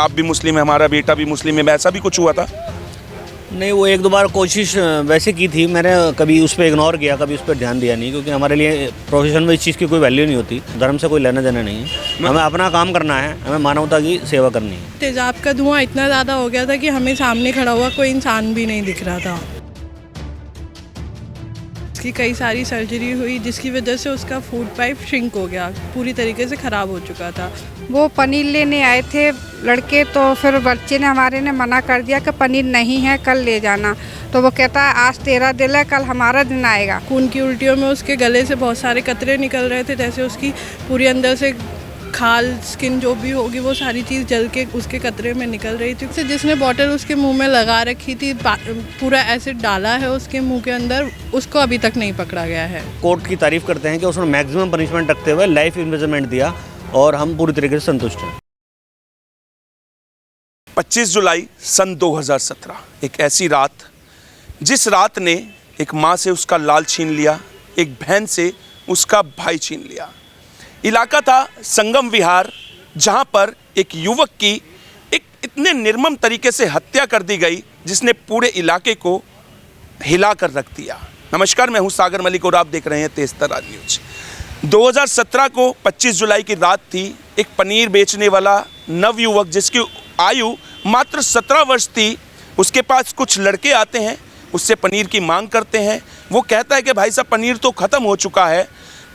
बाप भी मुस्लिम है, हमारा बेटा भी मुस्लिम है, ऐसा भी कुछ हुआ था? नहीं, वो एक दो बार कोशिश वैसे की थी, मैंने कभी उस पर इग्नोर किया, कभी उस पर ध्यान दिया नहीं, क्योंकि हमारे लिए प्रोफेशन में इस चीज़ की कोई वैल्यू नहीं होती। धर्म से कोई लेना देना नहीं है, हमें अपना काम करना है, हमें मानवता की सेवा करनी है। तेजाब का धुआं इतना ज़्यादा हो गया था कि हमें सामने खड़ा हुआ कोई इंसान भी नहीं दिख रहा था। उसकी कई सारी सर्जरी हुई जिसकी वजह से उसका फूड पाइप श्रिंक हो गया, पूरी तरीके से ख़राब हो चुका था। वो पनीर लेने आए थे लड़के, तो फिर बच्चे ने हमारे ने मना कर दिया कि पनीर नहीं है, कल ले जाना। तो वो कहता है आज तेरा दिन है, कल हमारा दिन आएगा। खून की उल्टियों में उसके गले से बहुत सारे कतरे निकल रहे थे, जैसे उसकी पूरी अंदर से खाल, स्किन जो भी होगी वो सारी चीज़ जल के उसके कतरे में निकल रही थी। जिसने बॉटल उसके मुंह में लगा रखी थी, पूरा एसिड डाला है उसके मुंह के अंदर, उसको अभी तक नहीं पकड़ा गया है। कोर्ट की तारीफ करते हैं कि उसने मैक्सिमम पनिशमेंट रखते हुए लाइफ इम्प्रिजनमेंट दिया और हम पूरी तरीके से संतुष्ट हैं। 25 जुलाई सन 2017, एक ऐसी रात जिस रात ने एक माँ से उसका लाल छीन लिया, एक बहन से उसका भाई छीन लिया। इलाका था संगम विहार, जहां पर एक युवक की एक इतने निर्मम तरीके से हत्या कर दी गई जिसने पूरे इलाके को हिला कर रख दिया। नमस्कार, मैं हूं सागर मलिक और आप देख रहे हैं तेज तर्रार न्यूज। 2017 को 25 जुलाई की रात थी। एक पनीर बेचने वाला नवयुवक जिसकी आयु मात्र 17 वर्ष थी, उसके पास कुछ लड़के आते हैं, उससे पनीर की मांग करते हैं। वो कहता है कि भाई साहब पनीर तो ख़त्म हो चुका है।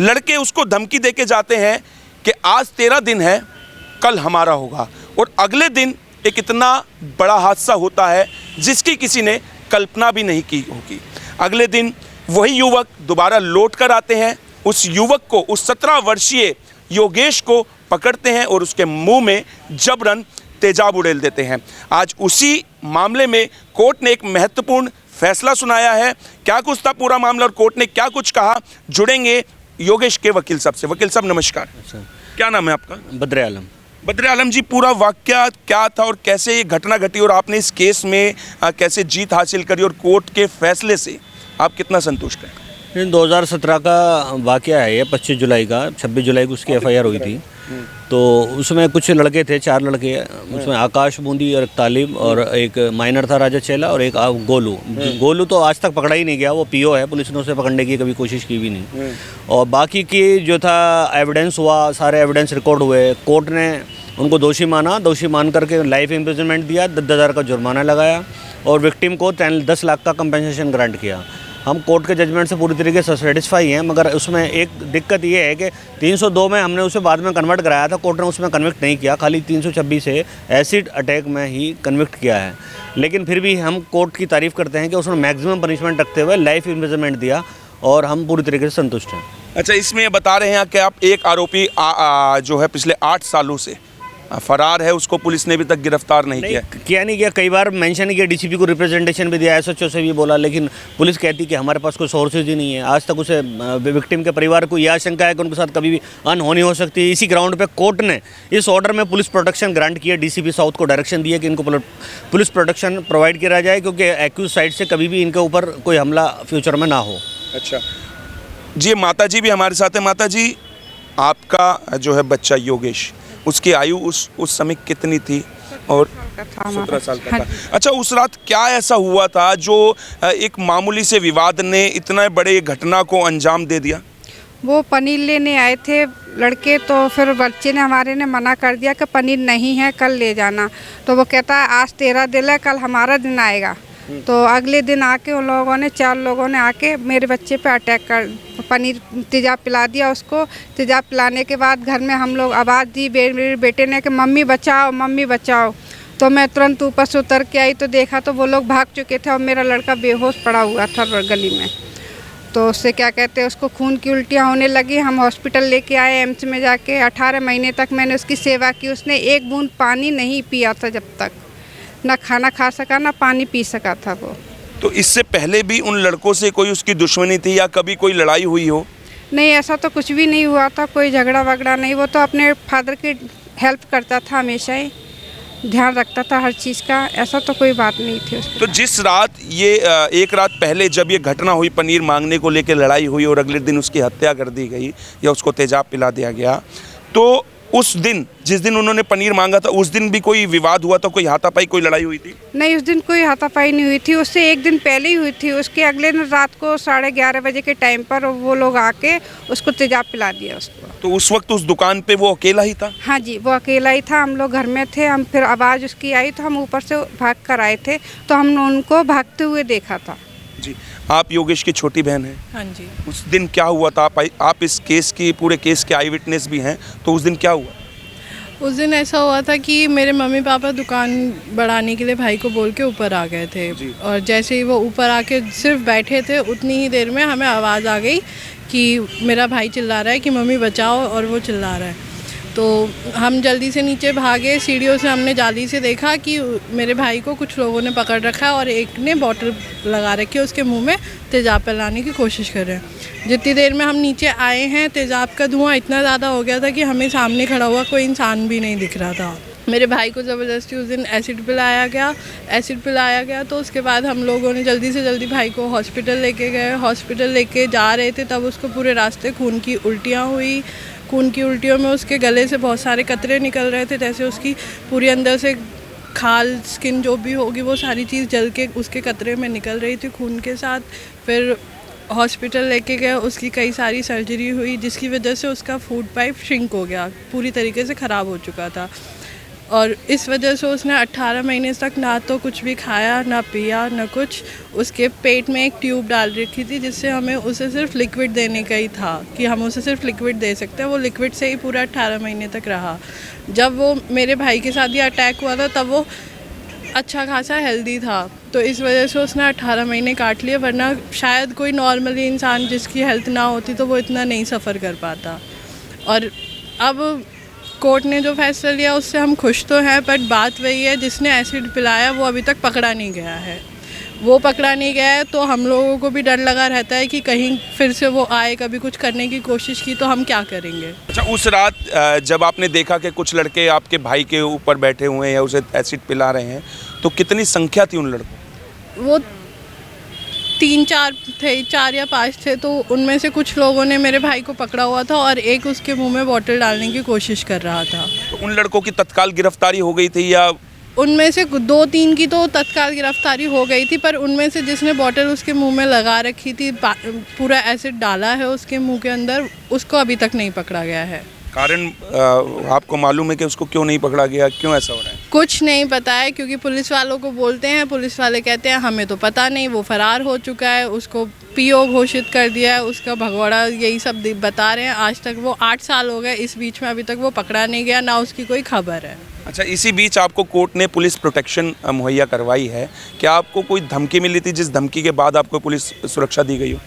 लड़के उसको धमकी देके जाते हैं कि आज तेरा दिन है, कल हमारा होगा। और अगले दिन एक इतना बड़ा हादसा होता है जिसकी किसी ने कल्पना भी नहीं की होगी। अगले दिन वही युवक दोबारा लौट कर आते हैं। उस युवक को, उस 17 वर्षीय योगेश को पकड़ते हैं और उसके मुंह में जबरन तेजाब उड़ेल देते हैं। आज उसी मामले में कोर्ट ने एक महत्वपूर्ण फैसला सुनाया है। क्या कुछ था पूरा मामला और कोर्ट ने क्या कुछ कहा, जुड़ेंगे योगेश के वकील साहब से। वकील साहब नमस्कार। क्या नाम है आपका? बद्र आलम। बद्र आलम जी, पूरा वाकया क्या था और कैसे ये घटना घटी और आपने इस केस में कैसे जीत हासिल करी और कोर्ट के फैसले से आप कितना संतुष्ट हैं? 2017 का वाकया है ये, 25 जुलाई का। 26 जुलाई को उसकी FIR हुई थी। तो उसमें कुछ लड़के थे, 4 लड़के, उसमें आकाश बूंदी और एक तालिब और एक माइनर था राजा चेला और एक गोलू। गोलू तो आज तक पकड़ा ही नहीं गया, वो PO है, पुलिस ने उसे पकड़ने की कभी कोशिश की भी नहीं। और बाकी की जो था एविडेंस हुआ, सारे एविडेंस रिकॉर्ड हुए। कोर्ट ने उनको दोषी माना, दोषी मान करके लाइफ इम्प्रिजनमेंट दिया, 10,000 का जुर्माना लगाया और विक्टिम को 10 लाख का कंपनसेशन ग्रांट किया। हम कोर्ट के जजमेंट से पूरी तरीके से सेटिस्फाई हैं, मगर उसमें एक दिक्कत ये है कि 302 में हमने उसे बाद में कन्वर्ट कराया था, कोर्ट ने उसमें कन्विक्ट नहीं किया, खाली 326 से एसिड अटैक में ही कन्विक्ट किया है। लेकिन फिर भी हम कोर्ट की तारीफ करते हैं कि उसने मैक्सिमम पनिशमेंट रखते हुए लाइफ इम्प्रिजनमेंट दिया और हम पूरी तरीके से संतुष्ट हैं। अच्छा, इसमें ये बता रहे हैं कि आप एक आरोपी जो है पिछले 8 सालों से फरार है, उसको पुलिस ने अभी तक गिरफ्तार नहीं किया। कई बार मेंशन किया, DCP को रिप्रेजेंटेशन भी दिया, SHO से भी बोला, लेकिन पुलिस कहती कि हमारे पास कोई सोर्सेज ही नहीं है। आज तक उसे विक्टिम के परिवार को यह आशंका है कि उनके साथ कभी भी अनहोनी हो सकती है। इसी ग्राउंड पे कोर्ट ने इस ऑर्डर में पुलिस प्रोटेक्शन ग्रांट किया। DCP साउथ को डायरेक्शन दिया कि इनको पुलिस प्रोटेक्शन प्रोवाइड किया जाए, क्योंकि एक्यूज साइड से कभी भी इनके ऊपर कोई हमला फ्यूचर में ना हो। अच्छा जी, माता जी भी हमारे साथ है। माता जी, आपका जो है बच्चा योगेश, उसकी आयु उस समय कितनी थी? और 17 साल का था। अच्छा, उस रात क्या ऐसा हुआ था जो एक मामूली से विवाद ने इतना बड़े घटना को अंजाम दे दिया? वो पनीर लेने आए थे लड़के, तो फिर बच्चे ने हमारे ने मना कर दिया कि पनीर नहीं है, कल ले जाना। तो वो कहता है आज तेरा दिन है, कल हमारा दिन आएगा। तो अगले दिन आके उन लोगों ने, 4 लोगों ने आके मेरे बच्चे पे अटैक कर, पनीर तेजाब पिला दिया उसको। तेजाब पिलाने के बाद घर में हम लोग आवाज़ दी मेरे बेटे ने कि मम्मी बचाओ, मम्मी बचाओ। तो मैं तुरंत ऊपर से उतर के आई तो देखा तो वो लोग भाग चुके थे और मेरा लड़का बेहोश पड़ा हुआ था गली में। तो उससे क्या कहते हैं, उसको खून की उल्टियाँ होने लगी। हम हॉस्पिटल लेके आए, एम्स में जाके 18 महीने तक मैंने उसकी सेवा की। उसने एक बूंद पानी नहीं पिया था, जब तक ना खाना खा सका ना पानी पी सका था वो। तो इससे पहले भी उन लड़कों से कोई उसकी दुश्मनी थी या कभी कोई लड़ाई हुई हो? नहीं, ऐसा तो कुछ भी नहीं हुआ था, कोई झगड़ा वगड़ा नहीं। वो तो अपने फादर की हेल्प करता था, हमेशा ही ध्यान रखता था हर चीज़ का, ऐसा तो कोई बात नहीं थी उसके। तो जिस रात ये एक रात पहले जब ये घटना हुई, पनीर मांगने को लेकर लड़ाई हुई और अगले दिन उसकी हत्या कर दी गई या उसको तेजाब पिला दिया गया, तो उस दिन जिस दिन उन्होंने पनीर मांगा था उस दिन भी कोई विवाद हुआ था, कोई हाथापाई, कोई लड़ाई हुई थी? नहीं, उस दिन कोई हाथापाई नहीं हुई थी, उससे एक दिन पहले ही हुई थी। उसके अगले दिन रात को 11:30 बजे के टाइम पर वो लोग आके उसको तेजाब पिला दिया उसको। तो उस वक्त उस दुकान पे वो अकेला ही था? हाँ जी, वो अकेला ही था। हम लोग घर में थे, हम फिर आवाज़ उसकी आई तो हम ऊपर से भाग कर आए थे, तो हमने उनको भागते हुए देखा था। जी, आप योगेश की छोटी बहन हैं। हाँ जी। उस दिन क्या हुआ था? आप इस केस की, पूरे केस के आई विटनेस भी हैं, तो उस दिन क्या हुआ? उस दिन ऐसा हुआ था कि मेरे मम्मी पापा दुकान बढ़ाने के लिए भाई को बोल के ऊपर आ गए थे, और जैसे ही वो ऊपर आके सिर्फ बैठे थे उतनी ही देर में हमें आवाज़ आ गई कि मेरा भाई चिल्ला रहा है कि मम्मी बचाओ, और वो चिल्ला रहा है। तो हम जल्दी से नीचे भागे, सीढ़ियों से हमने जाली से देखा कि मेरे भाई को कुछ लोगों ने पकड़ रखा है और एक ने बॉटल लगा रखी है उसके मुंह में, तेज़ाब पिलाने की कोशिश कर रहे हैं। जितनी देर में हम नीचे आए हैं, तेज़ाब का धुआं इतना ज़्यादा हो गया था कि हमें सामने खड़ा हुआ कोई इंसान भी नहीं दिख रहा था। मेरे भाई को ज़बरदस्ती उस दिन एसिड पिलाया गया। तो उसके बाद हम लोगों ने जल्दी से जल्दी भाई को हॉस्पिटल लेके गए। हॉस्पिटल लेके जा रहे थे तब उसको पूरे रास्ते खून की उल्टियाँ हुई। खून की उल्टियों में उसके गले से बहुत सारे कतरे निकल रहे थे, जैसे उसकी पूरी अंदर से खाल, स्किन जो भी होगी वो सारी चीज़ जल के उसके कतरे में निकल रही थी खून के साथ। फिर हॉस्पिटल लेके गए, उसकी कई सारी सर्जरी हुई जिसकी वजह से उसका फूड पाइप श्रिंक हो गया, पूरी तरीके से ख़राब हो चुका था। और इस वजह से उसने 18 महीने तक ना तो कुछ भी खाया, ना पिया, ना कुछ। उसके पेट में एक ट्यूब डाल रखी थी जिससे हमें उसे सिर्फ लिक्विड देने का ही था कि हम उसे सिर्फ लिक्विड दे सकते हैं। वो लिक्विड से ही पूरा 18 महीने तक रहा। जब वो मेरे भाई के साथ ये अटैक हुआ था तब वो अच्छा खासा हेल्दी था, तो इस वजह से उसने 18 महीने काट लिए, वरना शायद कोई नॉर्मली इंसान जिसकी हेल्थ ना होती तो वो इतना नहीं सफ़र कर पाता। और अब कोर्ट ने जो फैसला लिया उससे हम खुश तो हैं, बट बात वही है, जिसने एसिड पिलाया वो अभी तक पकड़ा नहीं गया है। वो पकड़ा नहीं गया है तो हम लोगों को भी डर लगा रहता है कि कहीं फिर से वो आए, कभी कुछ करने की कोशिश की तो हम क्या करेंगे। अच्छा, उस रात जब आपने देखा कि कुछ लड़के आपके भाई के ऊपर बैठे हुए हैं या उसे एसिड पिला रहे हैं, तो कितनी संख्या थी उन लड़कों? वो 3-4 थे, 4 या 5 थे। तो उनमें से कुछ लोगों ने मेरे भाई को पकड़ा हुआ था और एक उसके मुंह में बॉटल डालने की कोशिश कर रहा था। तो उन लड़कों की तत्काल गिरफ्तारी हो गई थी या? उनमें से 2-3 की तो तत्काल गिरफ्तारी हो गई थी, पर उनमें से जिसने बॉटल उसके मुंह में लगा रखी थी, पूरा एसिड डाला है उसके मुंह के अंदर, उसको अभी तक नहीं पकड़ा गया है। कारण आपको मालूम है कि उसको क्यों नहीं पकड़ा गया? क्यों ऐसा हो रहा है? कुछ नहीं पता है, क्योंकि पुलिस वालों को बोलते हैं, पुलिस वाले कहते हैं हमें तो पता नहीं, वो फरार हो चुका है, उसको पीओ घोषित कर दिया है, उसका भगोड़ा, यही सब बता रहे हैं। आज तक वो 8 साल हो गए, इस बीच में अभी तक वो पकड़ा नहीं गया, ना उसकी कोई खबर है। अच्छा, इसी बीच आपको कोर्ट ने पुलिस प्रोटेक्शन मुहैया करवाई है। क्या आपको कोई धमकी मिली थी जिस धमकी के बाद आपको पुलिस सुरक्षा दी गई हो?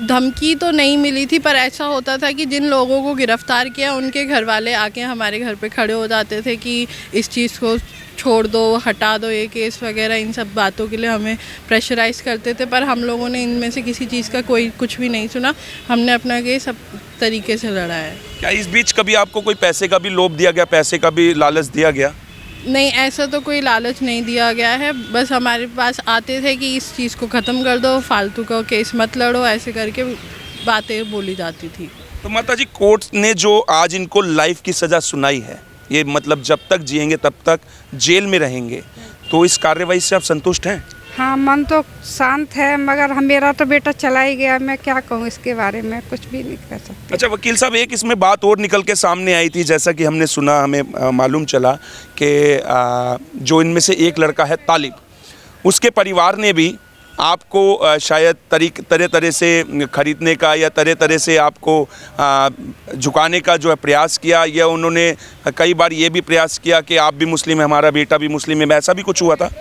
धमकी तो नहीं मिली थी, पर ऐसा होता था कि जिन लोगों को गिरफ्तार किया उनके घर वाले आके हमारे घर पे खड़े हो जाते थे कि इस चीज़ को छोड़ दो, हटा दो ये केस वगैरह, इन सब बातों के लिए हमें प्रेशराइज़ करते थे। पर हम लोगों ने इनमें से किसी चीज़ का कोई कुछ भी नहीं सुना, हमने अपना केस सब तरीके से लड़ा है। क्या इस बीच कभी आपको कोई पैसे का भी लोभ दिया गया, पैसे का भी लालच दिया गया? नहीं, ऐसा तो कोई लालच नहीं दिया गया है। बस हमारे पास आते थे कि इस चीज़ को ख़त्म कर दो, फालतू का केस मत लड़ो, ऐसे करके बातें बोली जाती थी। तो माता जी, कोर्ट ने जो आज इनको लाइफ की सज़ा सुनाई है, ये मतलब जब तक जिएंगे तब तक जेल में रहेंगे, तो इस कार्रवाई से आप संतुष्ट हैं? हाँ, मन तो शांत है, मगर मेरा तो बेटा चला ही गया, मैं क्या कहूँ इसके बारे में, कुछ भी नहीं कह सकती। अच्छा वकील साहब, एक इसमें बात और निकल के सामने आई थी, जैसा कि हमने सुना, हमें मालूम चला कि जो इनमें से एक लड़का है तालिब, उसके परिवार ने भी आपको शायद तरह तरह से ख़रीदने का या तरह तरह से आपको झुकाने का जो है प्रयास किया, या उन्होंने कई बार ये भी प्रयास किया कि आप भी मुस्लिम हैं, हमारा बेटा भी मुस्लिम है, ऐसा भी कुछ हुआ था?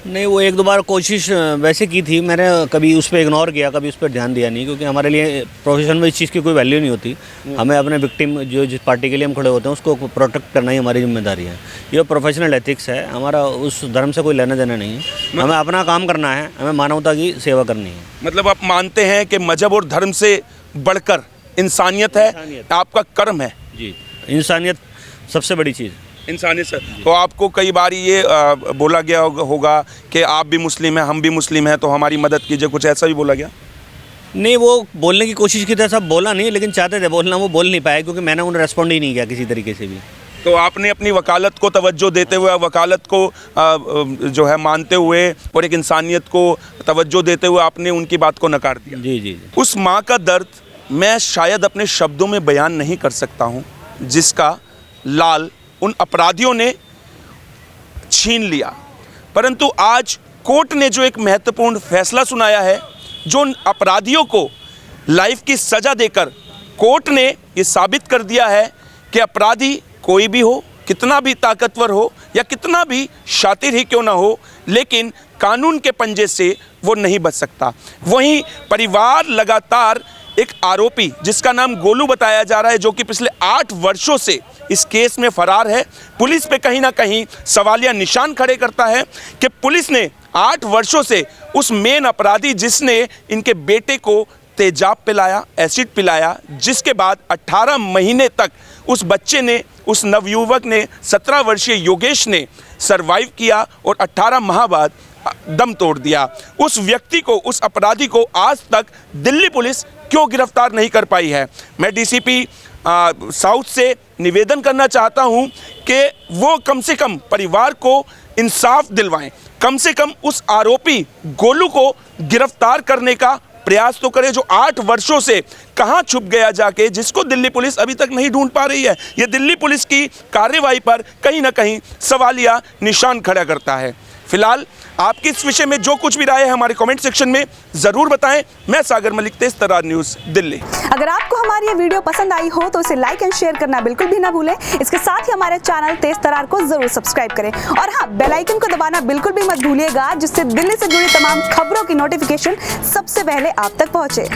नहीं, वो 1-2 बार कोशिश वैसे की थी, मैंने कभी उस पर इग्नोर किया, कभी उस पर ध्यान दिया नहीं, क्योंकि हमारे लिए प्रोफेशन में इस चीज़ की कोई वैल्यू नहीं होती। हमें अपने विक्टिम जो जिस पार्टी के लिए हम खड़े होते हैं उसको प्रोटेक्ट करना ही हमारी जिम्मेदारी है। ये प्रोफेशनल एथिक्स है हमारा, उस धर्म से कोई लेना देना नहीं है। हमें अपना काम करना है, हमें मानवता की सेवा करनी है। मतलब आप मानते हैं कि मजहब और धर्म से बढ़कर इंसानियत है, आपका कर्म है? जी, इंसानियत सबसे बड़ी चीज़, इंसानियत सर। तो आपको कई बार ये बोला गया होगा कि आप भी मुस्लिम हैं, हम भी मुस्लिम हैं, तो हमारी मदद कीजिए, कुछ ऐसा भी बोला गया? नहीं, वो बोलने की कोशिश की था, सब बोला नहीं, लेकिन चाहते थे बोलना, वो बोल नहीं पाए क्योंकि मैंने उन्हें रेस्पॉन्ड ही नहीं किया किसी तरीके से भी। तो आपने अपनी वकालत को तवज्जो देते हुए, वकालत को जो है मानते हुए और एक इंसानियत को तवज्जो देते हुए आपने उनकी बात को नकार दिया। जी जी जी। उस माँ का दर्द मैं शायद अपने शब्दों में बयान नहीं कर सकता हूँ, जिसका लाल उन अपराधियों ने छीन लिया। परंतु आज कोर्ट ने जो एक महत्वपूर्ण फैसला सुनाया है, जो उन अपराधियों को लाइफ की सज़ा देकर कोर्ट ने ये साबित कर दिया है कि अपराधी कोई भी हो, कितना भी ताकतवर हो या कितना भी शातिर ही क्यों ना हो, लेकिन कानून के पंजे से वो नहीं बच सकता। वहीं परिवार लगातार एक आरोपी जिसका नाम गोलू बताया जा रहा है, जो कि पिछले 8 वर्षों से इस केस में फरार है, पुलिस पे कहीं ना कहीं सवालिया निशान खड़े करता है कि पुलिस ने 8 वर्षों से उस मेन अपराधी जिसने इनके बेटे को तेजाब पिलाया, एसिड पिलाया, जिसके बाद 18 महीने तक उस बच्चे ने, उस नवयुवक ने, 17 वर्षीय योगेश ने सरवाइव किया और 18 माह बाद दम तोड़ दिया। उस व्यक्ति को, उस अपराधी को आज तक दिल्ली पुलिस क्यों गिरफ्तार नहीं कर पाई है? मैं डीसीपी साउथ से निवेदन करना चाहता हूं कि वो कम से कम परिवार को इंसाफ दिलवाएं, कम से कम उस आरोपी गोलू को गिरफ्तार करने का प्रयास तो करे, जो 8 वर्षों से कहां छुप गया जाके, जिसको दिल्ली पुलिस अभी तक नहीं ढूंढ पा रही है। यह दिल्ली पुलिस की कार्रवाई पर कहीं ना कहीं सवालिया निशान खड़ा करता है। फिलहाल आपकी इस विषय में जो कुछ भी राय है हमारे कमेंट सेक्शन में ज़रूर बताएं। मैं सागर मलिक, तेज तरार न्यूज़, दिल्ली। अगर आपको हमारी ये वीडियो पसंद आई हो तो इसे लाइक एंड शेयर करना बिल्कुल भी ना भूलें। इसके साथ ही हमारे चैनल तेज तरार को जरूर सब्सक्राइब करें और हाँ, बेल आइकन को दबाना बिल्कुल भी मत भूलिएगा, जिससे दिल्ली से जुड़ी तमाम खबरों की नोटिफिकेशन सबसे पहले आप तक पहुंचे।